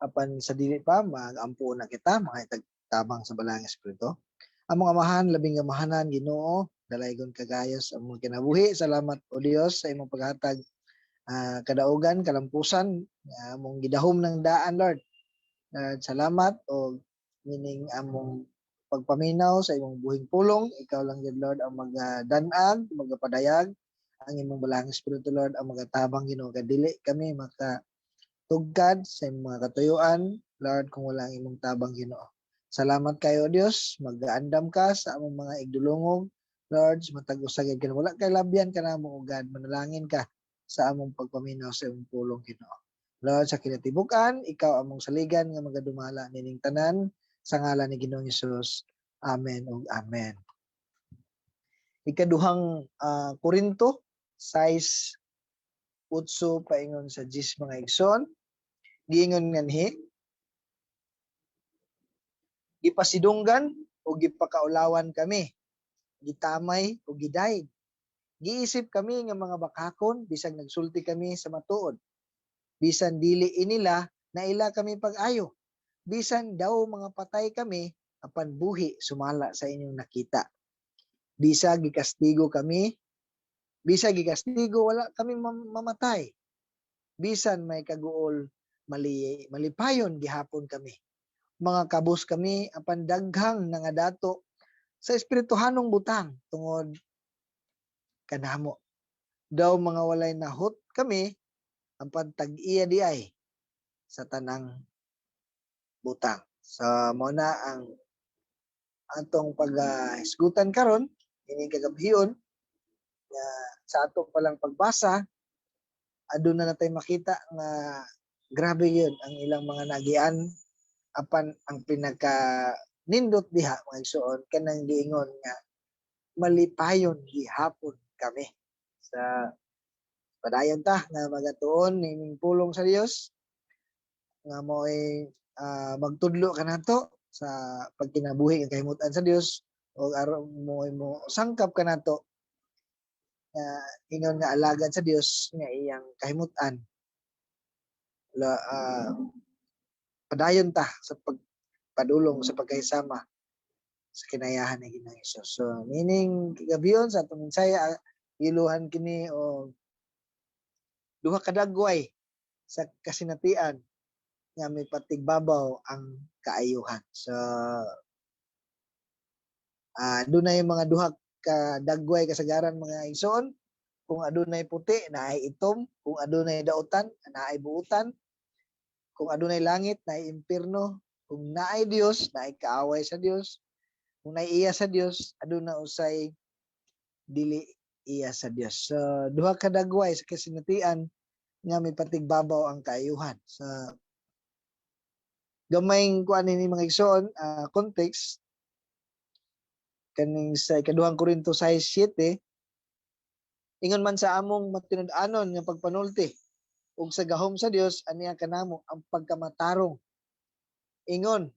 apan sa dili pa magampo na kita mga tabang sa balang espiritu. Among amahan labing gamahanan Ginoo, dalaygon kagayos among kinabuhi. Salamat o Dios sa imong paghatag kadaugan, kalampusan among gidahom ng daan Lord. Salamat o meaning among pagpaminaw sa imong buhing pulong. Ikaw lang yun Lord ang magadanag, magapadayag ang imong balang espiritu Lord ang magatabang Ginoo. Kadili kami makatugkad sa imong mga katuyuan Lord kung wala ang imong tabang Ginoo. Salamat kayo Dios, mag-aandam ka sa among mga igdulungog Lord, matag usagid ka wala kay labyan ka namo ugad, manalangin ka sa among pagpaminaw sa imong pulong Ginoo. Lord, sa kinatibukan, ikaw among saligan nga magadumala nining tanan sa ngalan ni Ginoong Hesus. Amen ug amen. Ikaduhang Korinto 6:8 paingon sa 10 mga igsoon. Giingon nganhi, gipasidunggan o gipakaulawan kami, gitamay o gidayeg. Giisip kami nga mga bakakon bisag nagsulti kami sa matuod. Bisan dili inila na ila kami pag-ayo. Bisan daw mga patay kami, apan buhi sumala sa inyong nakita. Bisa gikastigo wala kami mamatay. Bisan may kaguol malipayon gihapon kami. Mga kabus kami apan daghang nangadato sa espirituhanong butang tungod kanamo. Daw mga walay nahot kami apan tag-iya diay sa tanang butang. So mo na ang atong pag-isgutan karon ini kagabhion sa ato palang pagbasa aduna natay makita nga grabe yun ang ilang mga nagian apan ang pinaka nindot diha mga igsoon kanang giingon nga malipayon gihapon kami sa padayon ta nga magatuon ning pulong sa Dios nga mo'y magtudlo kanato sa pagkinabuhi ng kahimutan sa Dios o aron mo sangkap kanato ingon nga alagad sa Dios nga iyang kahimutan. Padayon ta sa pagpadulong sa pagkahisama sa kinayahan ni Ginoong Hesus. So meaning gabiyon sa atong saya iluhan kini o duha ka dagway sa kasinatian nga may patigbabaw ang kaayuhan. So adunay mga duha ka dagway kasagaran mga igsoon. Kung adunay puti naay itom, kung adunay dautan naay buutan, kung adunay langit naay impierno, kung naay Dios naay kaaway sa Dios, kung naay iya sa Dios aduna usay dili iya sa Dios. So duha ka dagway sa kasinatian nga may patigbabaw ang kaayuhan. So gamayng kuan ni mga igsoon context kaning sa ikaduhang Korinto 6:7 ingon man sa among matinud-anon nga pagpanulti ug sa gahom sa Dios aniya kanamo ang pagkamatarong. Ingon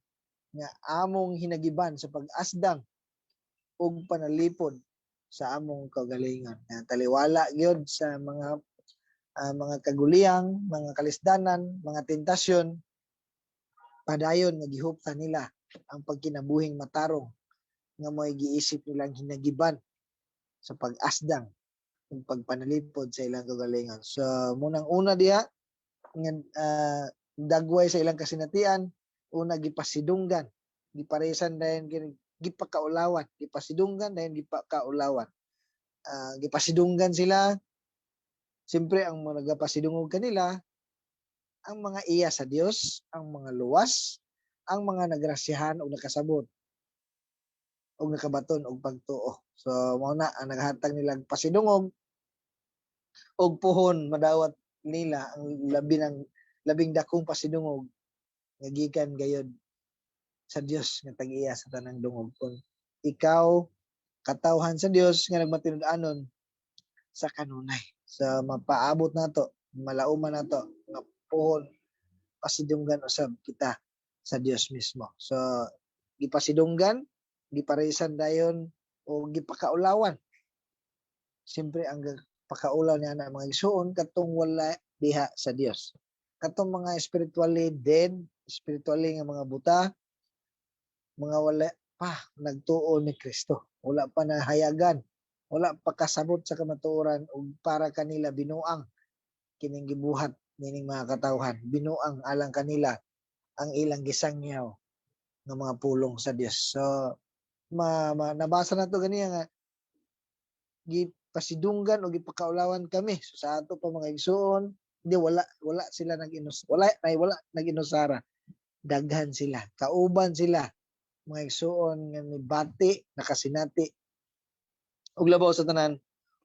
nga among hinagiban sa pag-asdang ug panalipod sa among kagalingon. Taliwala gyud sa mga kaguliyang, mga kalisdanan, mga tentasyon padayon nga gihuptan nila ang pagkinabuhing matarong nga mo'y giisip nilang hinagiban sa pag-asdang ug pagpanalipod sa ilang kagalingon. So munang una diha nga dagway sa ilang kasinatian, una gipasidunggan, giparesan dayon gipakaulawan, gipasidunggan dayon gipakaulawan. Gipasidunggan sila. Siyempre ang mga nagapasidungog kanila ang mga iya sa Dios, ang mga luwas, ang mga nagrasyahan o nakasabot o nakabaton og pagtuo. So mao na ang naghatag nilang pasidungog og puhon madawat nila ang labing dakong pasidungog nga gikan gayud sa Dios nga tag-iya sa tanang dungog. Kung ikaw katawhan sa Dios nga nagmatinud-anon sa kanunay. So mapaabot nato, malauman nato nga puhon pasidunggan usab kita sa Dios mismo. So gipasidunggan, giparesan dayon o gipakaulawan. Siyempre ang pakaulaw niya na mga igsoon katong wala diha sa Dios. Katong mga spiritually dead spiritually nga mga buta, mga wala pa nagtuo ni Kristo. Wala pa nahayagan, wala pa kasabot sa kamatuoran ug para kanila binuang kining gibuhat nining mga katawhan. Binuang alang kanila ang ilang gisangyaw ng mga pulong sa Dios. So nabasa na to ganiya nga gipasidunggan o gipakaulawan kami. So sa ato pa mga igsuon, hindi wala sila wala nag-inusara. Daghan sila, kauban sila mga igsuon nga mibati, nakasinati ug labaw sa tanan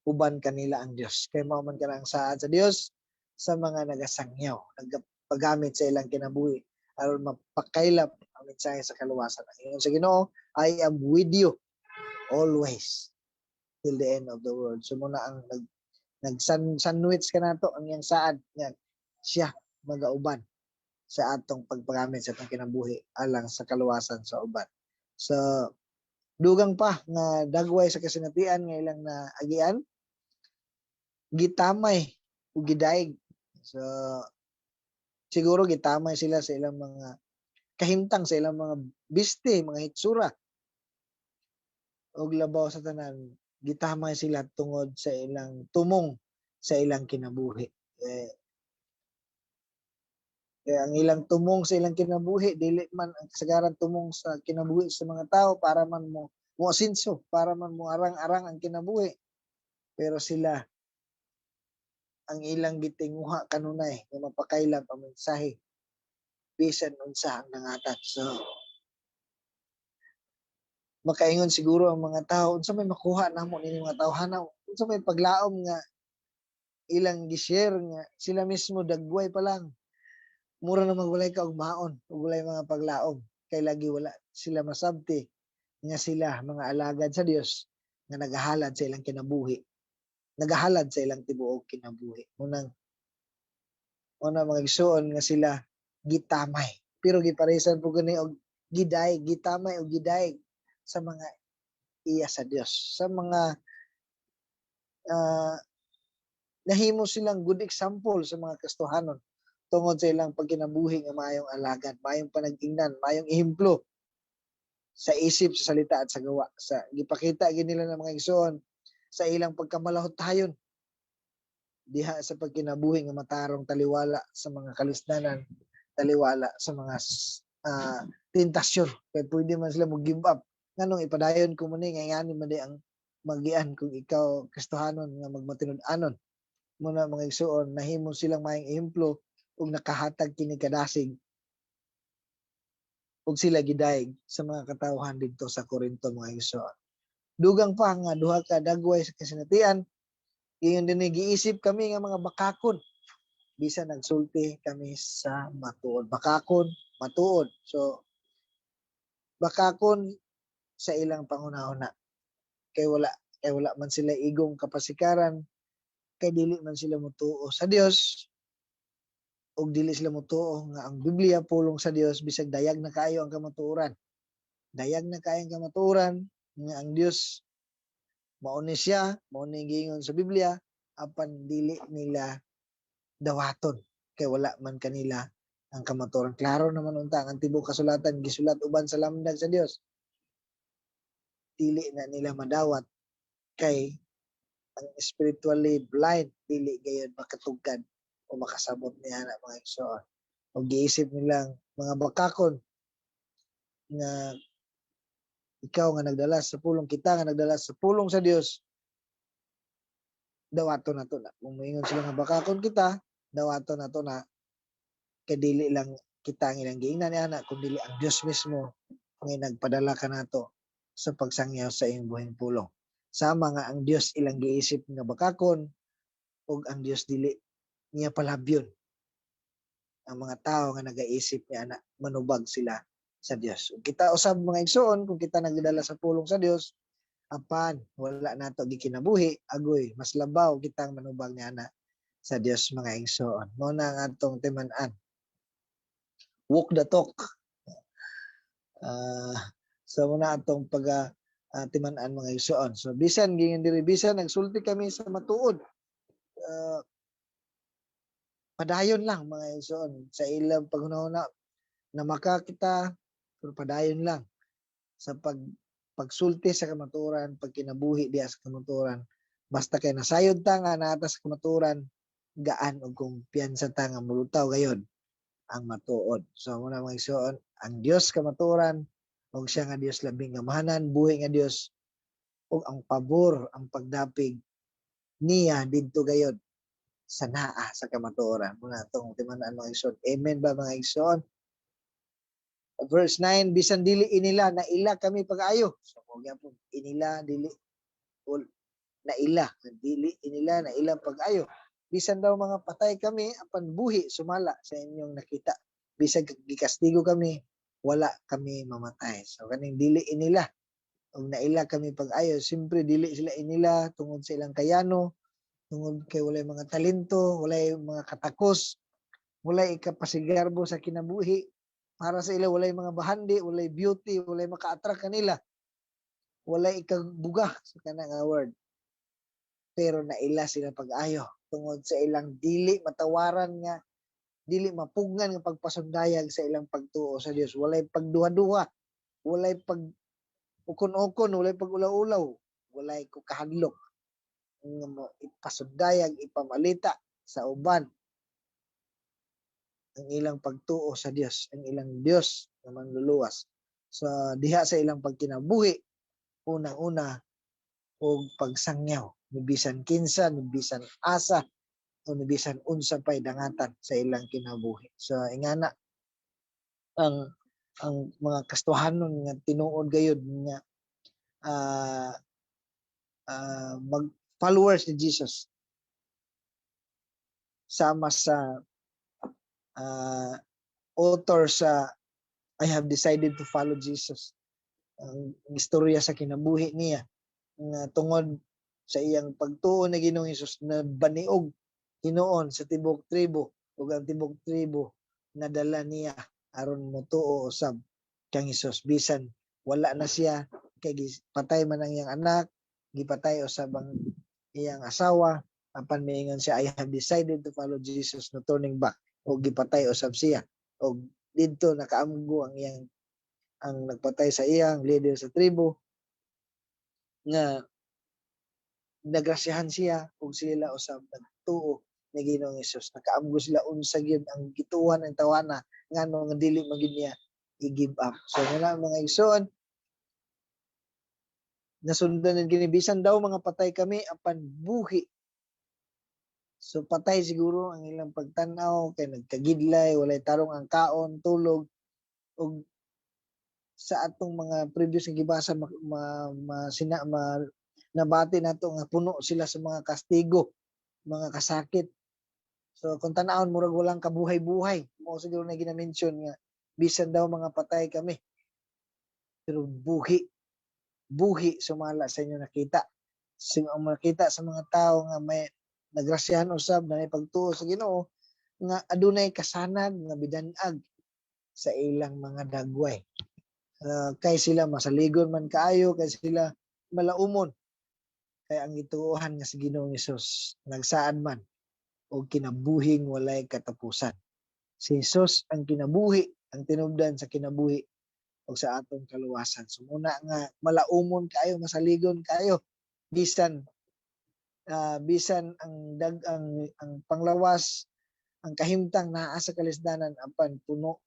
uban kanila ang Dios. Kay mao man kanang saad sa Dios sa mga nagasangyaw, nagpagamit sa ilang kinabuhi aron mapakaylap ang mensahe sa kaluwasan. Ingon sa Ginoo, I am with you always till the end of the world. So muna ang nag-sandwich ka nato ang iyang saad nga siya magauban sa atong pagpagamit sa atong kinabuhi alang sa kaluwasan sa uban. So dugang pa nga dagway sa kasinatian nga ilang naagian, gitamay ug gidaig. So siguro gitamay sila sa ilang mga kahimtang, sa ilang mga biste, mga hitsura. Og labaw sa tanan, gitamay sila tungod sa ilang tumong sa ilang kinabuhi. Ang ilang tumong sa ilang kinabuhi, dili man ang kasagaran tumong sa kinabuhi sa mga tao para man mo asinso, para man mo arang-arang ang kinabuhi. Pero sila, ang ilang gitinguha kanunay nga mapakaylap ang mensahe bisan unsa ang nangatag. So makaingon siguro ang mga tao, unsa may makuha namo nini mga tawhanaw, unsa may paglaom nga ilang gi-share nga sila mismo dagway pa lang. Mura na magwalay ka og maon, ug walay mga paglaom, kay lagi wala sila masabti nga sila mga alagad sa Dios nga nagahalad sa ilang kinabuhi. Nagahalad sa ilang tibuok kinabuhi. Unang mga igsuon nga sila gitamay. Pero giparisan po gani og gidaig, gitamay og gidaig sa mga iya sa Dios. Sa mga nahimo silang good example sa mga Kristohanon tungod sa ilang pagkinabuhi nga maayong alagad, maayong panag-ingnan, maayong ehemplo sa isip, sa salita at sa gawa. Sa gipakita gid nila ng mga igsoon sa ilang pagkamalahot tayon diha sa pagkinabuhi nga matarong taliwala sa mga kalisdanan, taliwala sa mga tentasyon. Kaya pwede man sila mag-give up. Nganong ipadayon ko muni nga ngani man di ang magian kung ikaw Kristohanon nga magmatinud-anon. Muna mga igsoon, nahimo silang maayong ehemplo ug nakahatag kini kadasig ug sila gidaig sa mga katawhan didto sa Corinto mga igsoon. Dugang pa nga duha ka dagway sa kasinatian, iyon din giisip kami nga mga bakakon bisan nagsulti kami sa matuod. Bakakon, matuod. So bakakon sa ilang panghunahuna. Kay wala man sila igong kapasikaran, kay dili man sila motuo sa Dios, ug dili sila motuo nga ang Biblia pulong sa Dios bisag dayag na kaayo ang kamatuoran. Dayag na kaayo ang kamatuoran nga ang Dios mao ni siya, mao ni giingon sa Biblia, apan dili nila dawaton kay wala man kanila ang kamatuoran. Klaro naman unta ang tibuok kasulatan gisulat uban sa lamdag sa Dios. Dili na nila madawat kay ang spiritually blind dili gayud makatugkad o makasabot niya na mga igsoon. O giisip nilang mga bakakon nga ikaw nga nagdala sa pulong, kita nga nagdala sa pulong sa Dios, dawaton nato na. Kung moingon sila nga bakakon kita, dawaton nato na kay dili lang kita ang ilang giingnan ni ana kundi ang Dios mismo nga nagpadala kanato sa pagsangyaw sa iyong buhing pulong. Sama nga ang Dios ilang giisip nga bakakon ug ang Dios dili niya palabyon ang mga tao nga nagaisip niya na manubag sila sa Dios. Kung kita usab mga igsoon, kung kita nagdala sa pulong sa Dios, apan wala nato gikinabuhi, agoy mas labaw kitang manubag niya na sa Dios mga igsoon. Mao na ang atong timan-an. Walk the talk. So muna atong timan-an mga igsoon. So bisan gingon diri, bisan nagsulti kami sa matuod, padayon lang mga igsoon sa ilang paghunahuna na makakita pero padayon lang sa pagsulti sa kamatuoran, pagkinabuhi diya sa kamatuoran. Basta kay nasayod ta nga naata sa kamatuoran, gaan og kumpiyansa ta nga mulutaw gayon ang matuod. So muna mga igsoon, ang Dios kamatuoran ug siya nga Dios labing gamahanan, buhi nga Dios ug ang pabor, ang pagdapig niya didto gayod sa naa sa kamatuoran. Muna itong timanaan mga igsoon. Amen ba mga igsoon? Verse 9, bisan dili inila na ila kami pag-ayo. So kung po inila dili na ila, dili inila na ilang pag-ayo. Bisan daw mga patay kami apan buhi sumala sa inyong nakita. Bisan gikastigo kami, wala kami mamatay. So kaning dili inila ug naila kami pag-ayo, simpre dili sila inila tungod sa ilang kayano, tungod kay walay mga talento, walay mga katakos, walay ikapasigarbo sa kinabuhi. Para sa ila walay mga bahandi, walay beauty, walay maka-attract kanila. Walay ikabuga sa kanang word. Pero naila sila pag-ayo tungod sa ilang dili matawaran nga, dili mapugngan nga pagpasundayag sa ilang pagtuo sa Dios. Walay pagduha-duha, walay pag ukon-ukon, walay pag-ulaw-ulaw, walay kukahadlok nga ipasundayag, ipamalita sa uban ang ilang pagtuo sa Dios, ang ilang Dios na manluluwas. So diha sa ilang pagkinabuhi, unang-una og pagsangyaw, bisan kinsa, bisan asa, o bisan unsa pay dangatan sa ilang kinabuhi. So ingana ang mga kastuhanon nga tinuod gayud nga mag followers ni Jesus sama sa author sa I have decided to follow Jesus. Ang istorya sa kinabuhi niya nga tungod sa iyang pagtuo na Ginoong Hesus na baniog hinuon sa tibok tribo ug ang tibok tribo nadala niya aron motuo usab kang Hesus bisan wala na siya kay patay man ang iyang anak, gipatay usab ang iyang asawa, apan miingon siya I have decided to follow Jesus, no turning back, o gipatay usab siya o didto nakaamgo ang iyang ang nagpatay sa iyang leader sa tribo nga nagrasyahan siya ug sila usab nagtuo ni Ginoong Hesus. Nakaamgo sila unsa gyud ang gituan ang tawana ngano nga dili man gyud niya i-give up. So muna mga igsoon, nasundan ng ginibisan daw mga patay kami apan buhi. So patay siguro ang ilang pagtanaw kay nagkagidlay, walay tarong ang kaon, tulog ug sa atong mga previous nga gibasa nabati nato nga puno sila sa mga kastigo, mga kasakit. So kung tan-awon murag walang kabuhay-buhay, mo siguro na gina-mention nga bisan daw mga patay kami. Pero buhi sumala sa inyo nakita. Sing ang makita sa mga tao nga may nagrasyahan usab na may pagtuo sa Ginoo nga adunay kasanag nga bidan-ag sa ilang mga dagway. Kay sila masaligon man kaayo, kay sila malaumon. Kay ang gituohan nga si Ginoong Hesus nagsaad man og kinabuhing walay katapusan. Si Hesus ang kinabuhi, ang tinubdan sa kinabuhi o sa atong kaluwasan. So muna nga malaumon kayo, masaligon kayo bisan ang panglawas, ang kahimtang naa sa kalisdanan apan puno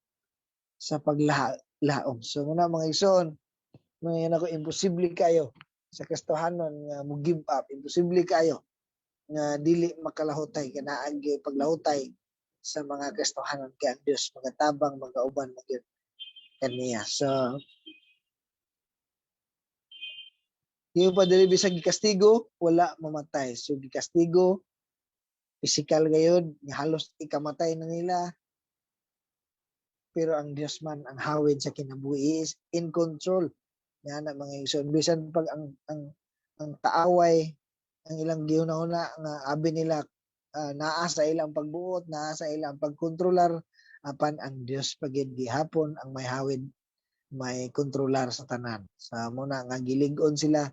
sa paglaom. So muna mga igsoon, ngayon ako imposible kayo sa kastuhanon nga mo give up, imposible kayo nga dili makalahutay kanaan gyud paglahutay sa mga kastuhanon kay ang Dios magatabang magauban magyud kaniya. So yung pa dili bisag gikastigo wala mamatay. So gikastigo physical gayud nga halos ikamatay na nila, pero ang Dios man ang hawid sa kinabuhi is in control. Nga na mga igsoon, bisan pag ang taaway ang ilang gihuna-huna nga abi nila naa sa ilang pagbuot, naa sa ilang pagkontrolar, apan ang Dios pagid gihapon ang may hawid, may kontrolar sa tanan. Sa muna nga gilig-on sila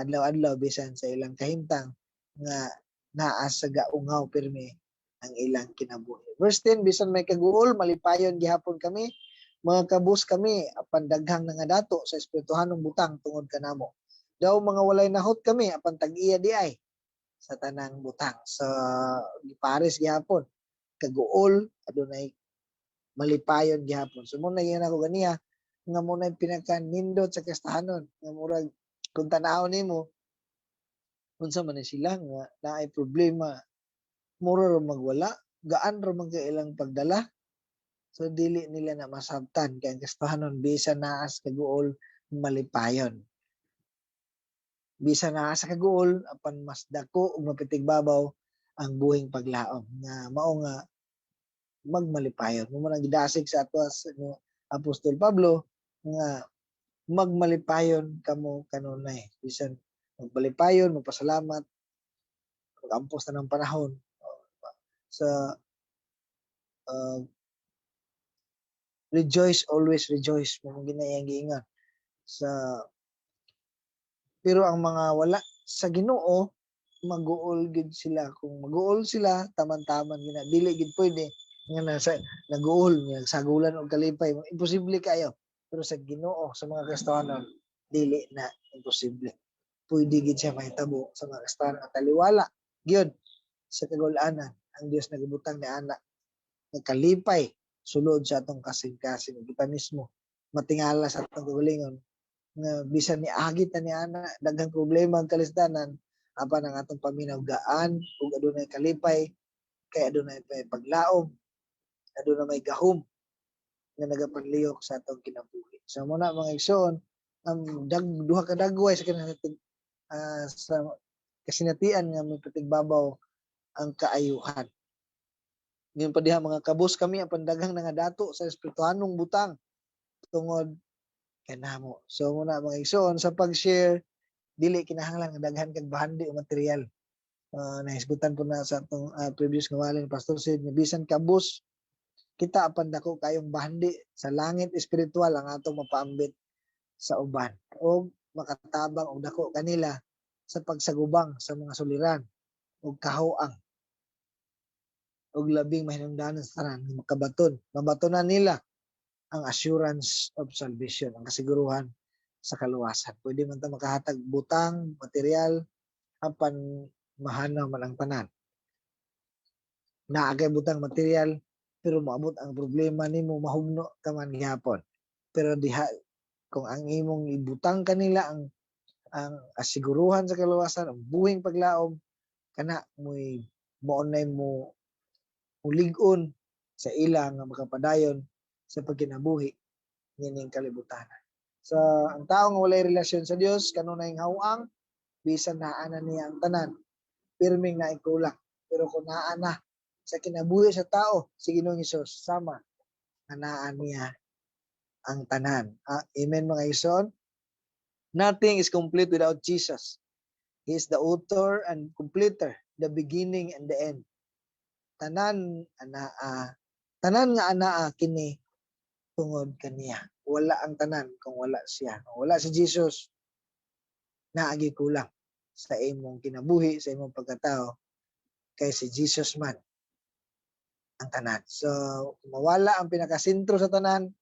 adlaw-adlaw bisan sa ilang kahimtang nga naa sa gaunghaw pirmi ang ilang kinabuhi. Verse 10, bisan may kaguol malipayon gihapon kami, Mga kabus kami apan daghang nga dato sa espirituhanong butang tungod kanamo. Daw mga walay nahot kami apan tag-iya di ay sa tanang butang. Sa Paris gihapon kaguol adunay malipayon gihapon. So mo na yun ako ganiya nga mo na pinaka-nindot sa kastahanon nga murag kung tanaw nimo unsa man ni sila nga naay problema mura ra magwala gaan ra man kay ilang pagdala. So dili nila na masabtan kay ang kastahanon bisan naa sa kaguol malipayon. Bisan naa sa kaguol apan mas dako ug mapitig babaw ang buhing paglaom nga mao nga magmalipayon. Mo man ang gidasig sa ato ni Apostol Pablo nga magmalipayon kamo kanunay. Bisan magmalipayon, magpasalamat, mag-ampos na ng panahon sa rejoice, always rejoice. Mo ginayang giingon sa pero ang mga wala sa Ginoo mag-uol gid sila. Kung mag-uol sila taman-taman gina dili gid pwede nga nasa nag-uol nagsagulan og kalipay imposible kayo. Pero sa Ginoo sa mga Kristiyanon dili na imposible. Pwede gid siya mahitabo sa mga Kristiyanon at taliwala gyud sa kagul-anan ang Dios nagibutang ni ana nagkalipay sulod sa atong kasing-kasing kita mismo matingala sa atong kagalingon nga bisan ni agit ni ana daghang problema ang kalisdanan apan ang atong paminaw gaan ug adunay kalipay kay adunay paglaom adunay may gahom nga nagapanlihok sa atong kinabuhi. So muna mga igsoon ang duha ka dagway sa sa kasinatian nga may patigbabaw ang kaayuhan. Ngayon pa diha mga kabus kami ang pandaghang nga dato sa espirituhanong butang tungod kanamo. So muna mga igsoon sa pag-share dili kinahanglan nga daghan kag bahandi o material. Nahisgutan po na sa atong previous nga wala ni Pastor Sid nga bisan kabus kita apan dako kayong bahandi sa langit espiritual ang atong mapaambit sa uban o makatabang og dako kanila sa pagsagubang sa mga suliran ug kahoang ug labing mahinungdanon sa tanan mabatonan nila ang assurance of salvation, ang kasiguruhan sa kaluwasan. Pwede man ta makahatag butang, material, apan mahanaw man ang tanan. Naagay butang material, pero maabot ang problema nimo mahugno ka man gihapon. Pero diha kung ang imong ibutang kanila ang asiguruhan sa kaluwasan, ang buhing paglaom, kana mo'y maunay mo ulig-on sa ila nga makapadayon sa pagkinabuhi nining kalibutanan. So ang tao nga walay relasyon sa Dios kanunay hawang bisan naa na niya ang tanan pirming naikulang. Pero kung naa na sa kinabuhi sa tao si Ginoong Hesus sama nga naa niya ang tanan. Amen mga igsoon. Nothing is complete without Jesus. He is the author and completer, the beginning and the end. Tanan nga anaa kini tungod kaniya. Wala ang tanan kung wala siya. Kung wala si Jesus, naagi kulang sa imong kinabuhi, sa imong pagkatao, kay si Jesus man ang tanan. So, mawala ang pinakasentro sa tanan,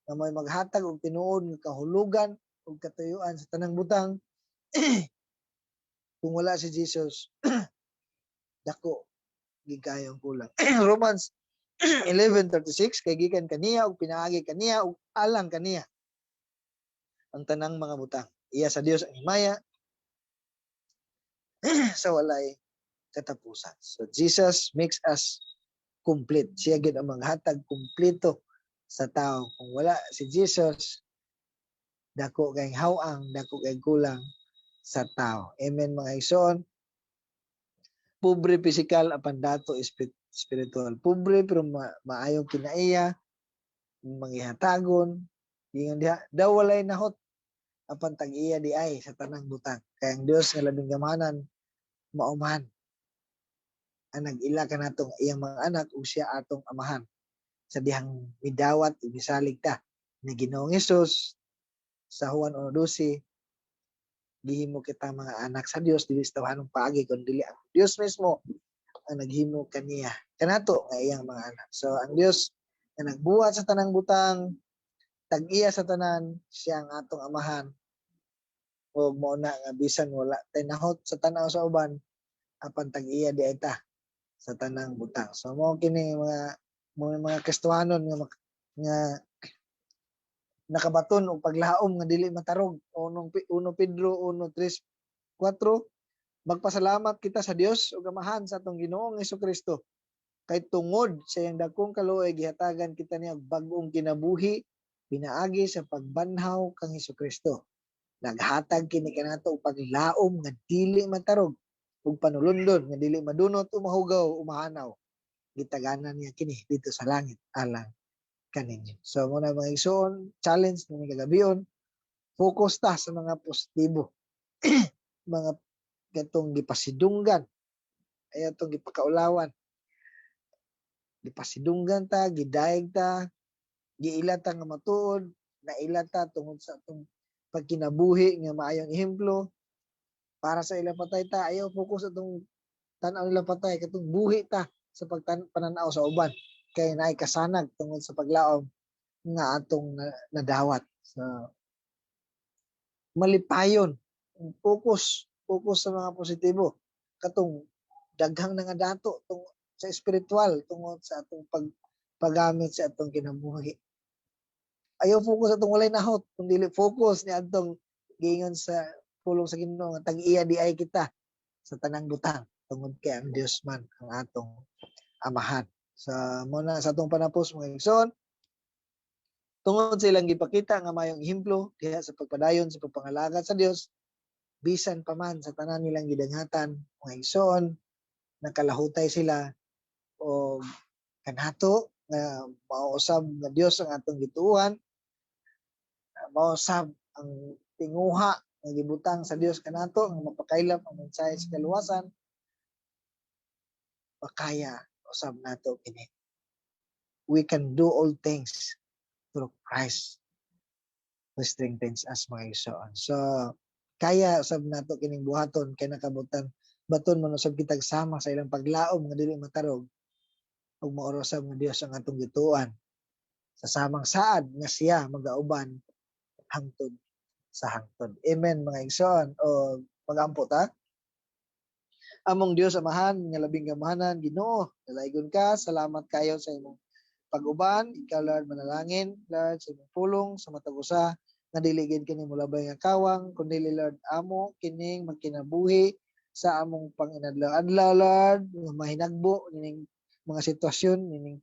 na may maghatag og tinuod ng kahulugan ug katuyuan sa tanang butang, kung wala si Jesus, dako gigayong kulang. Romans 11:36 kay gikan kaniya ug pinaagi kaniya ug alang kaniya ang tanang mga butang. Iya sa Dios ang himaya sa walay katapusan. So Jesus makes us complete. Siya gid ang maghatag kumpleto sa tao. Kung wala si Jesus, dako kay hawang, dako kay kulang sa tao. Amen mga igsoon. Pobre physical apan dato spiritual. Pobre pero maayong kinaiya, manghihatagon, ingon diha daw walay nahot apan tag-iya di ay sa tanang butang. Kay ang Dios nga labing gamanan mauman. Ang nag-ila kanatong iyang mga anak ug siya atong amahan. Sa dihang midawat ug misalig ta ni Ginoong Hesus sa Juan 1:12 gihimo kita mga anak sa Dios dili sa tawhanong paagi kun dili ang Dios mismo ang naghimo kaniya kanato nga iyang mga anak. So ang Dios nga nagbuhat sa tanang butang tag-iya sa tanan siya ang atong amahan. O mo na nga bisan wala tay nahot sa tanaw sa uban apan tag-iya di ay ta sa tanang butang. So mo kini mga Kristohanon nga nakabaton og paglaom nga dili matarog. Uno Pedro 1:3-4 magpasalamat kita sa Dios ug amahan sa atong Ginoong Hesukristo kay tungod sa iyang dakong kaluoy gihatagan kita niya bag-ong kinabuhi pinaagi sa pagbanhaw kang Hesukristo. Naghatag kini kanato og paglaom nga dili matarog ug panulundon nga dili madunot o mahugaw o mahanaw. Gitaganan niya kini dito sa langit alang kaninyo. So muna mga igsoon, challenge ni kagabion, focus ta sa mga positibo. Mga katong gipasidunggan ay atong gipakaulawan. Gipasidunggan ta, gidayeg ta, giilata nga matuod, nailata tungod sa atong pagkinabuhi nga maayong ehemplo para sa ilang patay ta ayaw focus atong tan-aw nilang patay katong buhi ta sa pananaw sa uban kay naay kasanag tungod sa paglaom nga atong nadawat sa malipayon focus sa mga positibo katong daghang na nga dato sa espiritual tungod sa atong paggamit sa atong kinabuhi. Ayaw focus atong walay nahot, kung dili focus ni atong giingon sa pulong sa Ginoo nga tag-iya di ay kita sa tanang butang tungod kay ang Dios man ang atong amahan. Sa muna sa atong panapos mga igsoon, tungod sa ilang gipakita nga mayong ehemplo diha sa pagpadayon sa pagpangalagad sa Dios, bisan pa man sa tanan nilang gidanghatan mga igsoon, nakalahutay sila o kanato nga mausab nga Dios ang atong gituuhan, mausab ang tinguha nga gibutang sa Dios kanato nga mapakailap ang mensahe sa kaluwasan, makaya usab nato kini. We can do all things through Christ who strengthens us mga igsoon. So kaya usab nato kining buhaton kay nakabutan baton man usab kitag sama sa ilang paglaom nga dili matarog ug maorosab nga Dios ang atong gituan sa samang saad nga siya magauban hangtod sa hangtod. Amen mga igsoon. O magampo ta. Among Dios amahan nga labing gamahanan Ginoo, dalaygon ka, salamat kayo sa imong pag-uban. Ikaw Lord manalangin Lord sa imong pulong sa matag usa nga dili gid kini molabay nga kawang kundi Lord amo kining magkinabuhi sa among panginadlaw-adlaw Lord, mahinagbo nining mga sitwasyon nining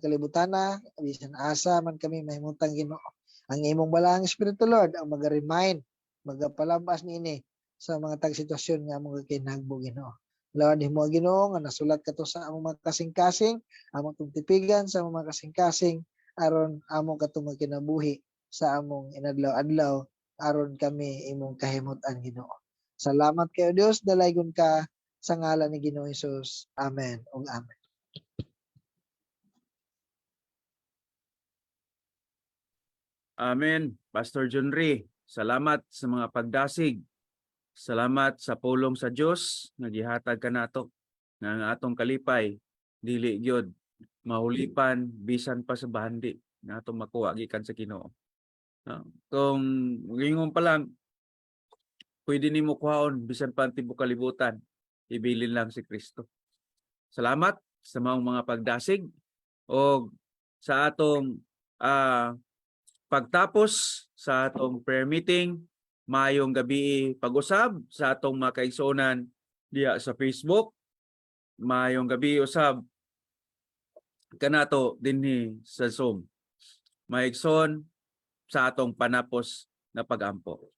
kalibutana bisan asa man kami mahimutang Ginoo. Ang imong balaang Espiritu Lord ang maga-remind, magapalabas niini sa mga tag-sitwasyon nga among kinahangbo Ginoo. Lord, himo Ginoo nga nasulat kato sa among mga kasing-kasing, among tungtipigan sa among mga kasing-kasing aron among katong kinabuhi sa among inadlaw-adlaw aron kami imong kahimutan Ginoo. Salamat kayo Dios, dalaygon ka sa ngalan ni Ginoo Hesus. Amen ug amen. Amen. Pastor John Ray, salamat sa mga pagdasig. Salamat sa pulong sa Dios nga gihatag kanato nga ang atong kalipay dili gyud mahulipan bisan pa sa bahandi nga atong makuha gikan sa Ginoo. Kung gingon pa lang pwede nimo kuhaon bisan pa ang tibuok kalibutan, ibilin lang si Kristo. Salamat sa mga pagdasig o sa atong pagtapos sa atong prayer meeting, maayong gabi pag-usab sa atong mga kaigsuonan diya sa Facebook. Maayong gabi usab kanato dinhi sa Zoom. Maigsoon sa atong panapos na pag-ampo.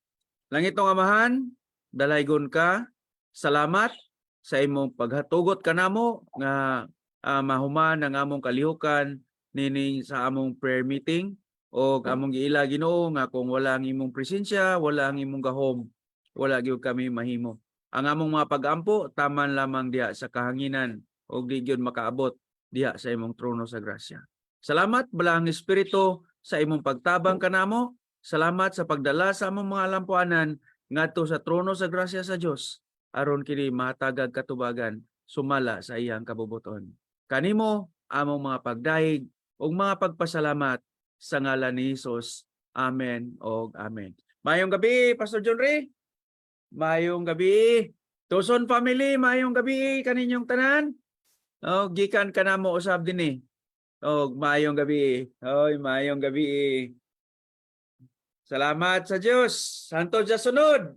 Langitong Amahan, dalaygon ka. Salamat sa imong paghatugot kanamo nga mahuman ang among kalihukan nining sa among prayer meeting. O among giila Ginoo nga kung wala ang imong presensya, wala ang imong gahom, wala gyud kami mahimo. Ang among mga pag-ampo taman lamang diha sa kahanginan o di gyud makaabot diha sa imong trono sa grasya. Salamat balang Espiritu sa imong pagtabang kanamo. Salamat sa pagdala sa among mga lampuanan ngadto sa trono sa grasya sa Dios aron kini mahatagag katubagan sumala sa iyang kabubuton. Kanimo among mga pagdaig ug mga pagpasalamat sa ngalan ni Hesus. Amen o amen. Mayong gabi, Pastor John Ray. Mayong gabi. Tuson family, mayong gabi kaninyong tanan. Oh, gikan ka na mo usab din eh. Oh, mayong gabi. Oy, mayong gabi. Salamat sa Diyos. Santo Diyos sunod.